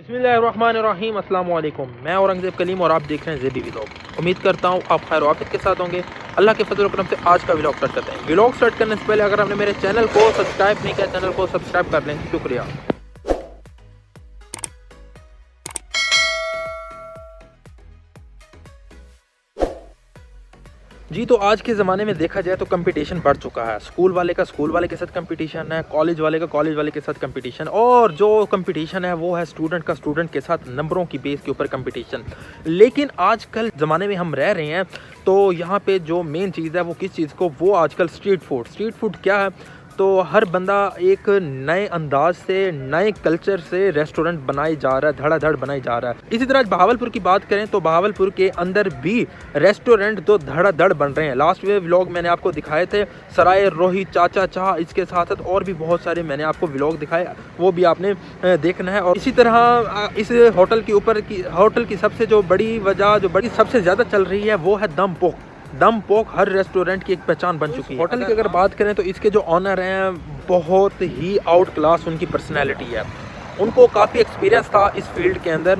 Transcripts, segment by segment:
बिस्मिल्लाहिर्रहमानिर्रहीम, अस्सलाम वालेकुम। मैं औरंगज़ेब कलीम और आप देख रहे हैं ज़ेडी व्लॉग। उम्मीद करता हूँ आप खैर वाफियत के साथ होंगे। अल्लाह के फजल करम से आज का व्लॉग स्टार्ट करते हैं। व्लॉग स्टार्ट करने से पहले अगर आपने मेरे चैनल को सब्सक्राइब नहीं किया, चैनल को सब्सक्राइब कर लें, शुक्रिया। जी, तो आज के ज़माने में देखा जाए तो कंपटीशन बढ़ चुका है। स्कूल वाले का स्कूल वाले के साथ कंपटीशन है, कॉलेज वाले का कॉलेज वाले के साथ कंपटीशन, और जो कंपटीशन है वो है स्टूडेंट का स्टूडेंट के साथ नंबरों की बेस के ऊपर कंपटीशन। लेकिन आजकल ज़माने में हम रह रहे हैं तो यहाँ पे जो मेन चीज़ है वो किस चीज़ को, वो आजकल स्ट्रीट फूड क्या है। तो हर बंदा एक नए अंदाज से, नए कल्चर से रेस्टोरेंट बनाए जा रहा है, धड़ाधड़ बनाई जा रहा है। इसी तरह बहावलपुर की बात करें तो बहावलपुर के अंदर भी रेस्टोरेंट तो धड़ाधड़ बन रहे हैं। लास्ट में व्लॉग मैंने आपको दिखाए थे सराय रोही, चाचा चाह, इसके साथ साथ और भी बहुत सारे मैंने आपको व्लॉग दिखाए, वो भी आपने देखना है। और इसी तरह इस होटल के ऊपर की होटल की सबसे जो बड़ी वजह, जो बड़ी सबसे ज़्यादा चल रही है वो है दम पोक हर रेस्टोरेंट की एक पहचान बन चुकी है। होटल की अगर बात करें तो इसके जो ऑनर हैं बहुत ही आउट क्लास उनकी पर्सनैलिटी है। उनको काफ़ी एक्सपीरियंस था इस फील्ड के अंदर,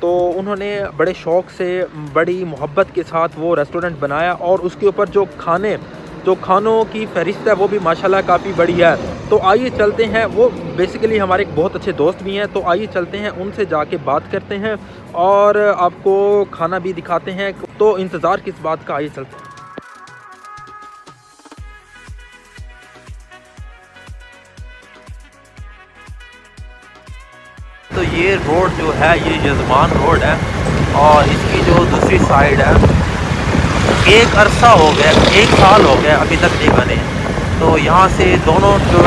तो उन्होंने बड़े शौक़ से, बड़ी मोहब्बत के साथ वो रेस्टोरेंट बनाया। और उसके ऊपर जो खानों की फहरिस्त है वो भी माशाल्लाह काफ़ी बड़ी है। तो आइए चलते हैं, वो बेसिकली हमारे एक बहुत अच्छे दोस्त भी हैं, तो आइए चलते हैं उनसे जाके बात करते हैं और आपको खाना भी दिखाते हैं। तो इंतज़ार किस बात का, आइए चलते हैं। तो ये रोड जो है ये यजमान रोड है, और इसकी जो दूसरी साइड है एक अरसा हो गया, 1 साल हो गया अभी तक नहीं बने। तो यहाँ से दोनों जो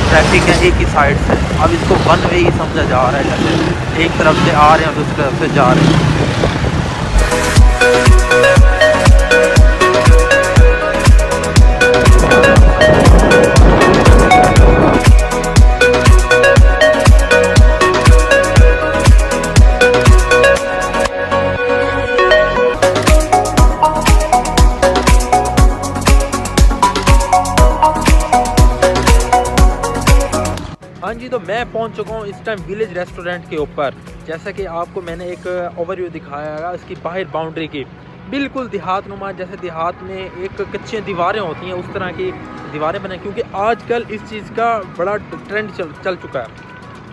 ट्रैफिक है एक ही साइड से, अब इसको वन वे ही समझा जा रहा है, जैसे एक तरफ से आ रहे हैं दूसरी तरफ से जा रहे हैं। हाँ जी, तो मैं पहुंच चुका हूँ इस टाइम विलेज रेस्टोरेंट के ऊपर। जैसा कि आपको मैंने एक ओवरव्यू दिखाया है इसकी बाहर बाउंड्री की, बिल्कुल देहात नुमा, जैसे देहात में एक कच्ची दीवारें होती हैं उस तरह की दीवारें बनाई। क्योंकि आजकल इस चीज़ का बड़ा ट्रेंड चल चुका है।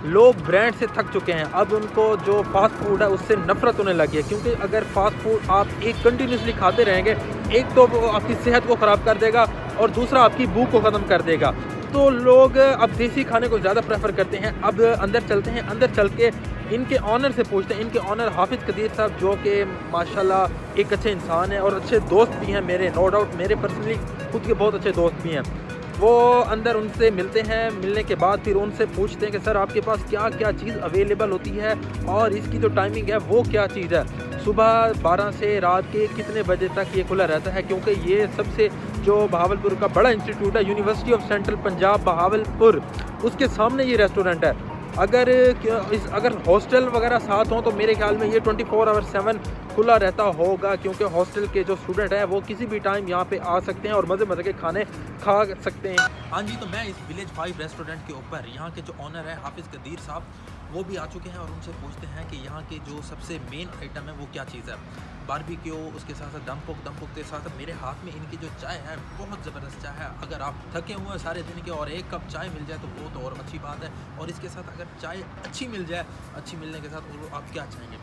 लोग ब्रांड से थक चुके हैं, अब उनको जो फास्ट फूड है उससे नफरत होने लगी है। क्योंकि अगर फास्ट फूड आप एक कंटिन्यूसली खाते रहेंगे, एक तो वो आपकी सेहत को ख़राब कर देगा और दूसरा आपकी भूख को ख़त्म कर देगा। तो लोग अब देसी खाने को ज़्यादा प्रेफर करते हैं। अब अंदर चलते हैं, अंदर चल के इनके ऑनर से पूछते हैं। इनके ऑनर हाफिज़ कदीर साहब, जो कि माशाल्लाह एक अच्छे इंसान हैं और अच्छे दोस्त भी हैं मेरे, नो डाउट मेरे पर्सनली खुद के बहुत अच्छे दोस्त भी हैं। वो अंदर उनसे मिलते हैं, मिलने के बाद फिर उनसे पूछते हैं कि सर आपके पास क्या क्या चीज़ अवेलेबल होती है और इसकी जो टाइमिंग है वो क्या चीज़ है। सुबह 12 से रात के कितने बजे तक ये खुला रहता है, क्योंकि ये सबसे जो बहावलपुर का बड़ा इंस्टीट्यूट है, university of central Punjab Bahawalpur, उसके सामने ये रेस्टोरेंट है। अगर हॉस्टल वगैरह साथ हों तो मेरे ख्याल में ये 24/7 खुला रहता होगा, क्योंकि हॉस्टल के जो स्टूडेंट हैं वो किसी भी टाइम यहाँ पे आ सकते हैं और मज़े के खाने खा सकते हैं। हाँ जी, तो मैं इस विलेज 5 रेस्टोरेंट के ऊपर यहाँ के जो ऑनर है हाफिज़ कदीर साहब, वो भी आ चुके हैं और उनसे पूछते हैं कि यहाँ के जो सबसे मेन आइटम है वो क्या चीज़ है। बारबेक्यू, उसके साथ साथ दम पोक के साथ मेरे हाथ में इनकी जो चाय है बहुत ज़बरदस्त चाय है। अगर आप थके हुए हैं सारे दिन के और एक कप चाय मिल जाए तो वो तो और अच्छी बात है। और इसके साथ अगर चाय अच्छी मिल जाए, अच्छी मिलने के साथ और आप क्या चाहेंगे।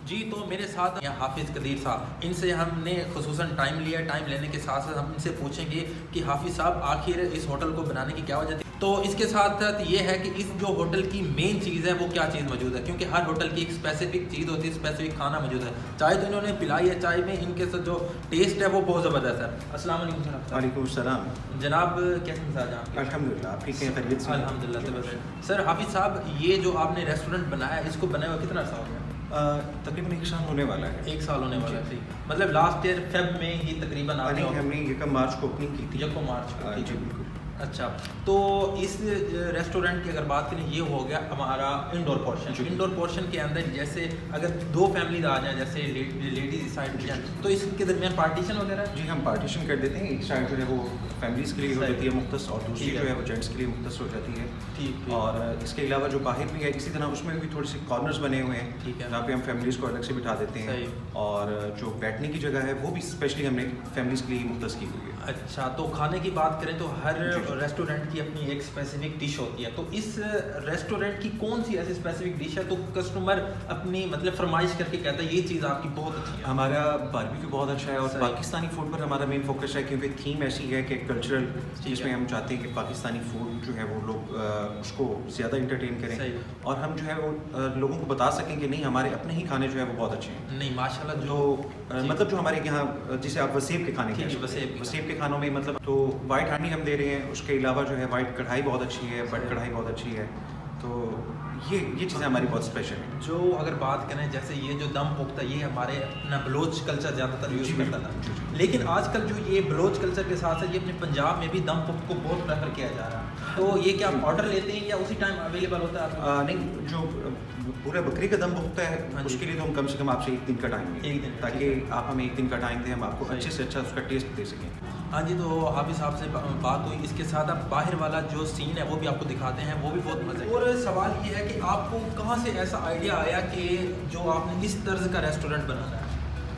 जी, तो मेरे साथ यहाँ हाफिज़ कदीर साहब, इनसे हमने खुसूसन टाइम लिया। टाइम लेने के साथ साथ हम इनसे पूछेंगे कि हाफिज़ साहब आखिर इस होटल को बनाने की क्या वजह थी। तो इसके साथ साथ ये है कि इस जो होटल की मेन चीज़ है वो क्या चीज़ मौजूद है, क्योंकि हर होटल की एक स्पेसिफिक चीज़ होती है, स्पेसिफिक खाना मौजूद है। चाय तो इन्होंने पिलाई है, चाय में इनके साथ जो टेस्ट है वो बहुत ज़बरदस्त है। अस्सलाम वालेकुम जनाब। वालेकुम सलाम जनाब, कैसे मिजाज हैं? अल्हम्दुलिल्लाह, आपकी खैरियत से? अल्हम्दुलिल्लाह। सर हाफिज़ साहब, ये जो आपने रेस्टोरेंट बनाया, इसको बनाए हुआ कितना अर्सा हो गया? तकरीबन 1 साल होने वाला है। 1 साल होने वाला है, मतलब लास्ट ईयर फेब में ही तकरीबन हमने 1 मार्च को ओपनिंग की थी। 1 मार्च को, जी बिल्कुल। अच्छा, तो इस रेस्टोरेंट की अगर बात करें, ये हो गया हमारा इंडोर पोर्शन। इंडोर पोर्शन के अंदर जैसे अगर दो फैमिली आ जाए, जैसे लेडीज साइड जाए, तो इसके दरमियान पार्टीशन वगैरह? जी, हम पार्टीशन कर देते हैं। एक साइड जो है वो फैमिलीज़ के लिए हो जाती है मुख्तस, और दूसरी जो है वो जेंट्स के लिए मुख्तस हो जाती है। ठीक। और इसके अलावा जो बाहर भी है, इसी तरह उसमें भी थोड़ी सी कॉर्नर्स बने हुए हैं, ठीक है, जहाँ पे हम फैमिलीज़ को अलग से बिठा देते हैं। और जो बैठने की जगह है वो भी स्पेशली हमने फैमिलीज़ के लिए मुख्तस की हुई है। अच्छा, तो खाने की बात करें तो हर रेस्टोरेंट की अपनी एक स्पेसिफिक डिश होती है, तो इस रेस्टोरेंट की कौन सी ऐसी स्पेसिफिक डिश है तो कस्टमर अपनी मतलब फरमाइश करके कहता है ये चीज़ आपकी बहुत अच्छी है? हमारा बारबेक्यू बहुत अच्छा है, और पाकिस्तानी फूड पर हमारा मेन फोकस है, क्योंकि थीम ऐसी है कि कल्चरल, जिसमें हम चाहते हैं कि पाकिस्तानी फूड जो है वो लोग उसको ज़्यादा इंटरटेन करें, और हम जो है वो लोगों को बता सकें कि नहीं, हमारे अपने ही खाने जो है वो बहुत अच्छे हैं। नहीं माशाल्लाह, जो मतलब जो हमारे यहाँ जिसे आप वसेब के खाने के वसेब के खानों में मतलब, तो वाइट हांडी हम दे रहे हैं। उसके अलावा जो है वाइट कढ़ाई बहुत अच्छी है, बट कढ़ाई बहुत अच्छी है। तो ये चीज़ें हमारी बहुत स्पेशल हैं। जो अगर बात करें जैसे ये जो दम पुख्ता, ये हमारे अपना बलोच कल्चर ज़्यादातर यूज़ करता था, लेकिन आजकल जो ये बलोच कल्चर के साथ साथ ये अपने पंजाब में भी दम पुख्त को बहुत प्रेफर किया जा रहा है, तो ये क्या आप ऑर्डर लेते हैं या उसी टाइम अवेलेबल होता है? नहीं, जो पूरे बकरी का दम पुख्ता है उसके लिए तो हम कम से कम आपसे 1 दिन का टाइम लें, एक दिन, ताकि आप हमें 1 दिन का टाइम दें, हम आपको अच्छे से अच्छा उसका टेस्ट दे सकें। हाँ जी, तो हाफिज़ साहब से बात हुई, इसके साथ आप बाहर वाला जो सीन है वो भी आपको दिखाते हैं, वो भी बहुत मज़े। और सवाल ये है कि आपको कहाँ से ऐसा आइडिया आया कि जो आपने इस तर्ज का रेस्टोरेंट बनाना है?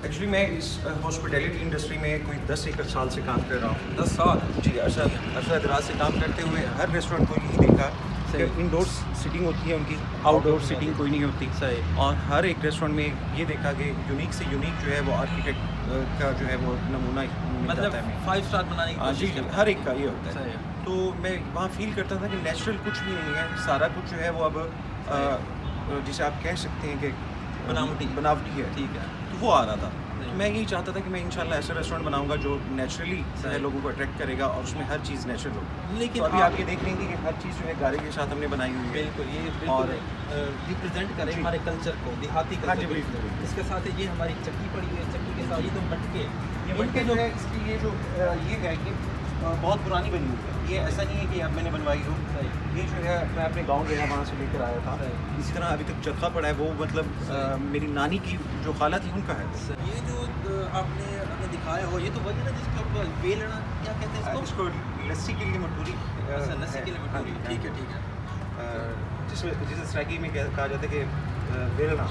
एक्चुअली मैं इस हॉस्पिटैलिटी इंडस्ट्री में कोई 10 एकड़ साल से काम कर रहा हूँ। 10 साल? जी, अरसा दराज से काम करते हुए हर रेस्टोरेंट को यही देखा कि इंडोर सीटिंग होती है उनकी, आउटडोर सीटिंग कोई नहीं होती। सही। और हर एक रेस्टोरेंट में ये देखा कि यूनिक से यूनिक जो है वो आर्किटेक्ट का जो है वो नमूना मतलब 5 स्टार बनाने की कोशिश जी, हर एक का ये होता है। तो मैं वहाँ फील करता था कि नेचुरल कुछ भी नहीं है, सारा कुछ जो है वो अब जिसे आप कह सकते हैं कि बनावटी है। ठीक है, तो वो आ रहा था। तो मैं यही चाहता था कि मैं इंशाल्लाह ऐसा रेस्टोरेंट बनाऊंगा जो नेचुरली लोगों को अट्रैक्ट करेगा और उसमें हर चीज़ नेचुरल हो। लेकिन तो अभी आप ये देख लेंगे कि हर चीज़ जो है गारे के साथ हमने बनाई हुई है। बिल्कुल, ये और रिप्रेजेंट करें हमारे कल्चर को, देहाती कल्चर को। इसके साथ ये हमारी चक्की पड़ी हुई है, चक्की के साथ ये तो मटके, ये मटके जो है इसकी ये जो ये है कि बहुत पुरानी बनी हुई है। ये ऐसा नहीं है कि अब मैंने बनवाई हो। ये जो है मैं अपने गाँव गया, वहाँ से लेकर आया था। इसी तरह अभी तक चरखा पड़ा है, वो मतलब मेरी नानी की जो खाला थी उनका है। ये जो आपने हमें दिखाया हो, ये तो वही ना जिसको बेलना क्या कहते हैं इसको लस्सी के लिए मटूरी। अच्छा, लस्सी के लिए मटूरी। ठीक है, ठीक है। जिसे सराकी में कहा जाता है कि बेलना।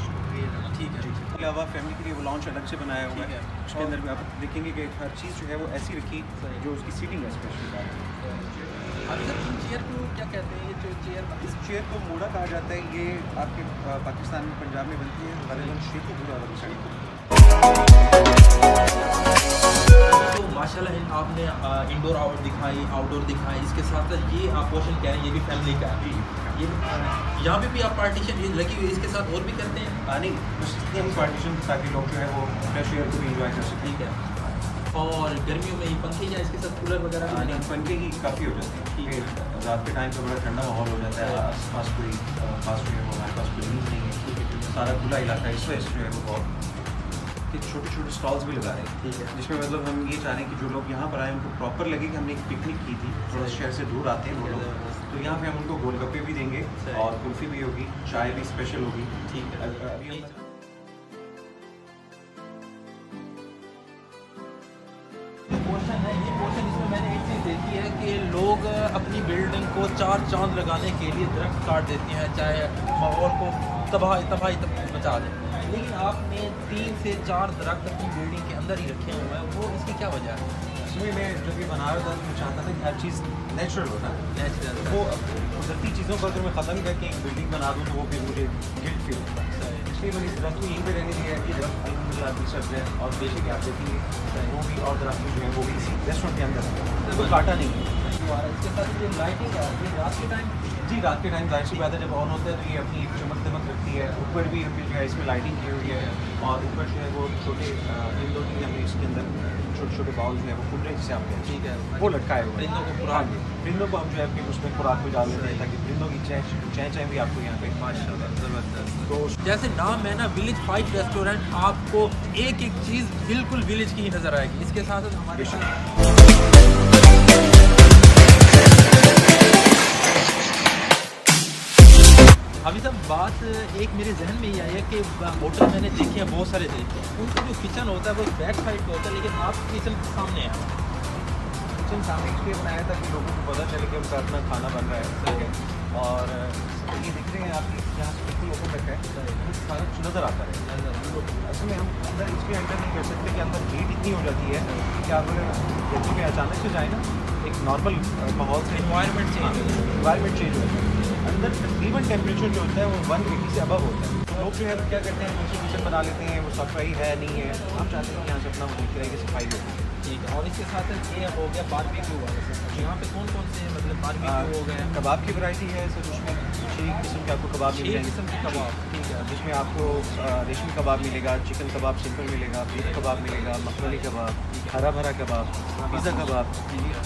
ठीक है। इसके अलावा फैमिली के लिए वो लॉन्च अलग से बनाया हुआ है। उसके अंदर भी आप देखेंगे कि हर चीज़ जो है वो ऐसी रखी जो उसकी सीटिंग है स्पेशल। अभी सर इन चेयर को क्या कहते हैं? ये जो चेयर, इस चेयर को मोड़ा कहा जाता है। ये आपके पाकिस्तान में पंजाब में बनती है, गालिबन शेखू पूरा वाली साइड। तो माशाल्लाह आपने इंडोर आउटडोर दिखाई, इसके साथ साथ ये आप पोर्शन कह रहे हैं ये भी फैमिली का है। ये यहाँ पे भी आप पार्टीशन ये लगी हुई है, इसके साथ और भी करते हैं? नहीं, बस इसलिए हम पार्टीशन ताकि लोग जो है वो फ्रेश एयर को भी इंजॉय कर सकें। ठीक है। और गर्मियों में ये पंखे या इसके साथ कूलर वगैरह? नहीं, पंखे ही काफ़ी हो जाते हैं। ठीक है, रात के टाइम पर बड़ा ठंडा माहौल हो जाता है, आसपास कोई पास जो है वो हमारे पास कोई नींद नहीं है, सारा खुला इलाका है। इस वजह से जो है वो बहुत छोटे छोटे स्टॉल्स भी लगा रहे हैं। ठीक है, जिसमें मतलब हम ये चाह रहे हैं कि जो लोग यहाँ पर आए उनको प्रॉपर लगे कि हमने एक पिकनिक की थी। थोड़ा शहर से दूर आते हैं वो लोग, तो यहाँ पे हम उनको गोलगप्पे भी देंगे और कुल्फ़ी भी होगी, चाय भी स्पेशल होगी। ठीक है। अभी पोर्शन है, ये पोर्शन इसमें मैंने एक चीज़ देखी है कि लोग अपनी बिल्डिंग को 4 चांद लगाने के लिए दरख्त काट देते हैं, चाहे माहौल को तबाही बचा दें, लेकिन आपने 3 से 4 दरख्त अपनी बिल्डिंग के अंदर ही रखे हुए हैं, वो इसकी क्या वजह है? इसमें मैं जब ये बना रहा था तो मैं चाहता था कि हर चीज़ नेचुरल हो ना। नेचुरल वो कुदरती चीज़ों को अगर मैं ख़त्म करके एक बिल्डिंग बना दूँ तो वो फिर मुझे गिल्ट फील होता है। इसलिए मैंने इस दरख्त को यहीं पर रहने दिया है कि दरख्त अलहमदिल्ला आपकी सब है, और बेशक आप देखेंगे वो भी और दरख्त जो है वो भी इसी रेस्टोरेंट के अंदर है, कोई काटा नहीं है। इसके साथ जो लाइटिंग है ये रात के टाइम? जी, रात के टाइम जाहिर सी बात है जब ऑन होता है तो ये अपनी एक चमक दमक रखती है। ऊपर भी हमने जो है इसमें लाइटिंग की हुई है, और ऊपर जो है वो छोटे इंडोर की हमने इसके अंदर छोटे छोटे बाउल जो है वो कुल्ले जिसे आप कहते हैं, ठीक है, वो लटकाए हुए परिंदों को खुराक, परिंदों को हम जो है कि उसमें खुराक में डाल देते हैं ताकि परिंदों की चह भी आपको यहाँ पे। माशाल्लाह ज़बरदस्त। तो जैसे नाम है ना विलेज 5 रेस्टोरेंट, आपको एक एक चीज़ बिल्कुल विलेज की ही नज़र आएगी। इसके साथ साथ हमारे अभी सब बात एक मेरे जहन में ये आई है कि होटल मैंने देखे हैं बहुत सारे देखे हैं, उनका जो किचन होता है वो बैक साइड पे होता है, लेकिन आप किचन के सामने है। किचन सामने इसलिए बनाया था कि लोगों को पता चले कि उनका अपना खाना बन रहा है, ठीक है। और ये दिख रहे हैं आप यहाँ से बिल्कुल ओपन रखा है, तो सारा नज़र आता है। असल में हम अंदर इसलिए एंटर नहीं कर सकते कि अंदर हीट इतनी हो जाती है कि आप अगर गर्मी में अचानक से जाए ना, एक नॉर्मल माहौल से इन्वायरमेंट चेंज हो जाता है। अंदर तकरीबन टेम्परेचर जो होता है वो 180 से अबव होता है। तो लोग जो है क्या करते हैं, नीचे किचन बना लेते हैं, वो सफाई है नहीं है। हम चाहते हैं कि यहाँ से अपना वो दिख रहा है कि सफाई होती है। ठीक है। और इसके साथ ये हो गया बारबेक्यू वाला, यहाँ पे कौन कौन से मतलब बारबेक्यू हो गए? कबाब की वैरायटी है सर, उसमें 6 किस्म के आपको कबाब मिल जाएंगे। 6 किस्म के कबाब, ठीक है। जिसमें आपको रेशमी कबाब मिलेगा, चिकन कबाब सिंपल मिलेगा, बीफ कबाब मिलेगा, मखमली कबाब, हरा भरा कबाब, पिज़्ज़ा कबाब,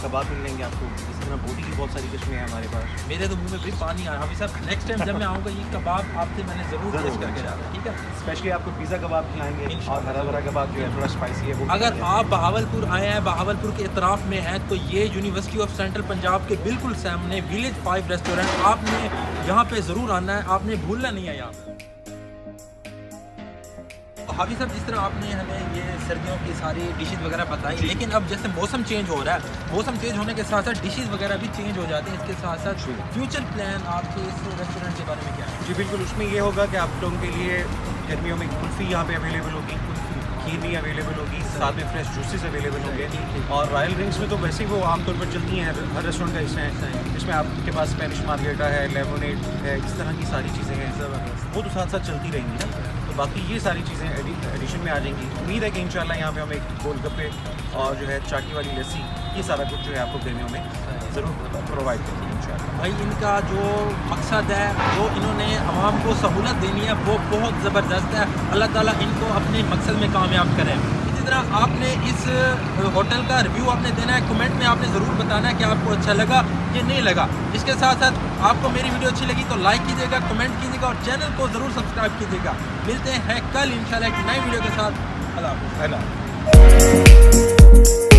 कबाब मिल जाएंगे आपको। इस तरह बोटी की बहुत सारी किस्में हैं हमारे पास। मेरे तो मुंह में भी पानी आ रहा है। अभी साहब नेक्स्ट टाइम जब मैं आऊँगा ये कबाब आपसे मैंने ज़रूर टेस्ट करके जाना, ठीक है। स्पेशली आपको पिज़्ज़ा कबाब खिलाएंगे और हरा भरा कबाब जो है थोड़ा स्पाइसी है वो। अगर आप बहावलपुर आए हैं, बहावलपुर के इतराफ़ में है, तो ये यूनिवर्सिटी ऑफ सेंट्रल पंजाब के बिल्कुल सामने विलेज 5 रेस्टोरेंट, आपने यहाँ पे ज़रूर आना है, आपने भूलना नहीं है यहाँ। हाफी साहब, जिस तरह आपने हमें ये सर्दियों की सारी डिशेज़ वगैरह बताई, लेकिन अब जैसे मौसम चेंज हो रहा है, मौसम चेंज होने के साथ साथ डिशेज़ वगैरह भी चेंज हो जाती हैं। इसके साथ साथ फ्यूचर प्लान आपके इस रेस्टोरेंट के बारे में क्या है? जी बिल्कुल, उसमें ये होगा कि आप लोगों के लिए गर्मियों में कुल्फ़ी यहाँ पे अवेलेबल होगी, खीर भी अवेलेबल होगी, साथ में फ्रेश जूसेस अवेलेबल होंगे। और रॉयल ड्रिंक्स में तो वैसे ही वो आमतौर पर चलती हैं, हर रेस्टोरेंट का हिस्सा है, जिसमें आपके पास स्पेनिश मार्गरेटा है, लेमोनेड है, इस तरह की सारी चीज़ें हैं, वो तो साथ साथ चलती रहेंगी ना। तो बाकी ये सारी चीज़ें एडिशन में आ जाएंगी। उम्मीद है कि इंशाल्लाह यहाँ पे हम एक गोलगप्पे और जो है चाटी वाली लस्सी, ये सारा कुछ जो है आपको गर्मियों में ज़रूर प्रोवाइड करेंगे इंशाल्लाह। भाई इनका जो मकसद है, जो इन्होंने आवाम को सहूलत देनी है, वो बहुत ज़बरदस्त है। अल्लाह ताला इनको अपने मकसद में कामयाब करें। इसी तरह आपने इस होटल का रिव्यू आपने देना है, कमेंट में आपने ज़रूर बताना है कि आपको अच्छा लगा कि नहीं लगा। इसके साथ साथ आपको मेरी वीडियो अच्छी लगी तो लाइक कीजिएगा, कमेंट कीजिएगा और चैनल को ज़रूर सब्सक्राइब कीजिएगा। मिलते हैं कल इंशाल्लाह एक नई वीडियो के साथ। अल्लाह हाफ़िज़।